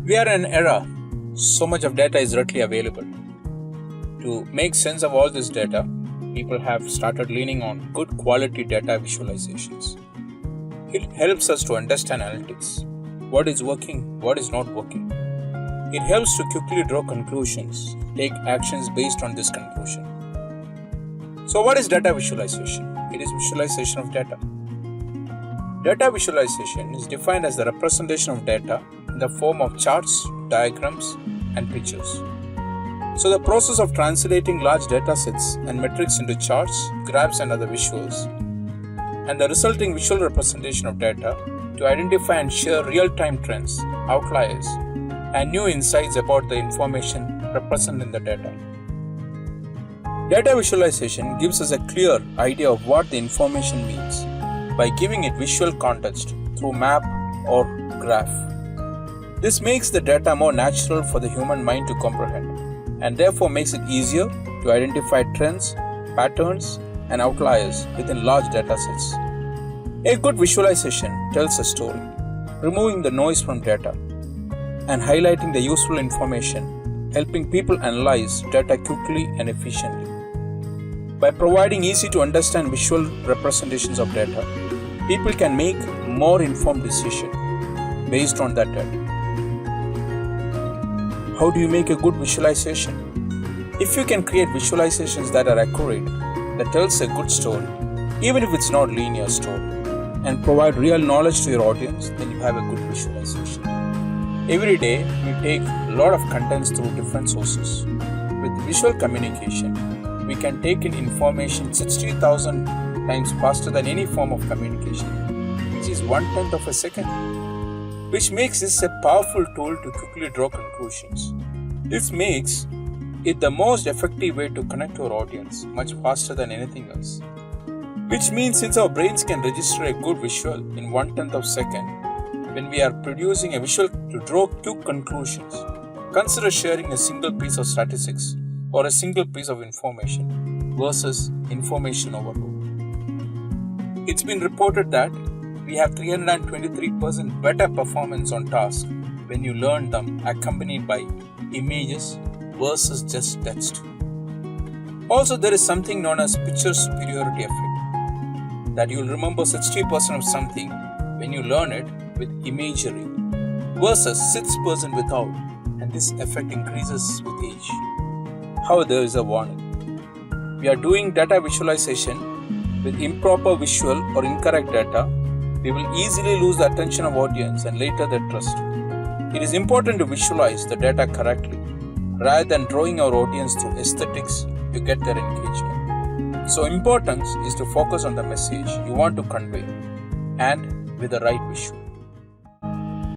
We are in an era, so much of data is readily available. To make sense of all this data, people have started leaning on good quality data visualizations. It helps us to understand analytics, what is working, what is not working. It helps to quickly draw conclusions, take actions based on this conclusion. So what is data visualization? It is visualization of data. Data visualization is defined as the representation of data in the form of charts, diagrams, and pictures. So the process of translating large data sets and metrics into charts, graphs, and other visuals, and the resulting visual representation of data to identify and share real-time trends, outliers, and new insights about the information represented in the data. Data visualization gives us a clear idea of what the information means by giving it visual context through map or graph. This makes the data more natural for the human mind to comprehend and therefore makes it easier to identify trends, patterns, and outliers within large data sets. A good visualization tells a story, removing the noise from data and highlighting the useful information, helping people analyze data quickly and efficiently. By providing easy to understand visual representations of data, people can make more informed decisions based on that data. How do you make a good visualization? If you can create visualizations that are accurate, that tells a good story, even if it's not a linear story, and provide real knowledge to your audience, then you have a good visualization. Every day, we take a lot of contents through different sources. With visual communication, we can take in information 60,000 times faster than any form of communication, which is 1/10 of a second, which makes this a powerful tool to quickly draw conclusions. This makes it the most effective way to connect to our audience much faster than anything else. Which means since our brains can register a good visual in 1/10 of a second, when we are producing a visual to draw quick conclusions, consider sharing a single piece of statistics or a single piece of information versus information overload. It's been reported that we have 323% better performance on tasks when you learn them accompanied by images versus just text. Also, there is something known as picture superiority effect, that you'll remember 60% of something when you learn it with imagery versus 6% without, and this effect increases with age. However, there is a warning. We are doing data visualization with improper visual or incorrect data, we will easily lose the attention of audience and later their trust. It is important to visualize the data correctly rather than drawing our audience through aesthetics to get their engagement. So importance is to focus on the message you want to convey and with the right visual.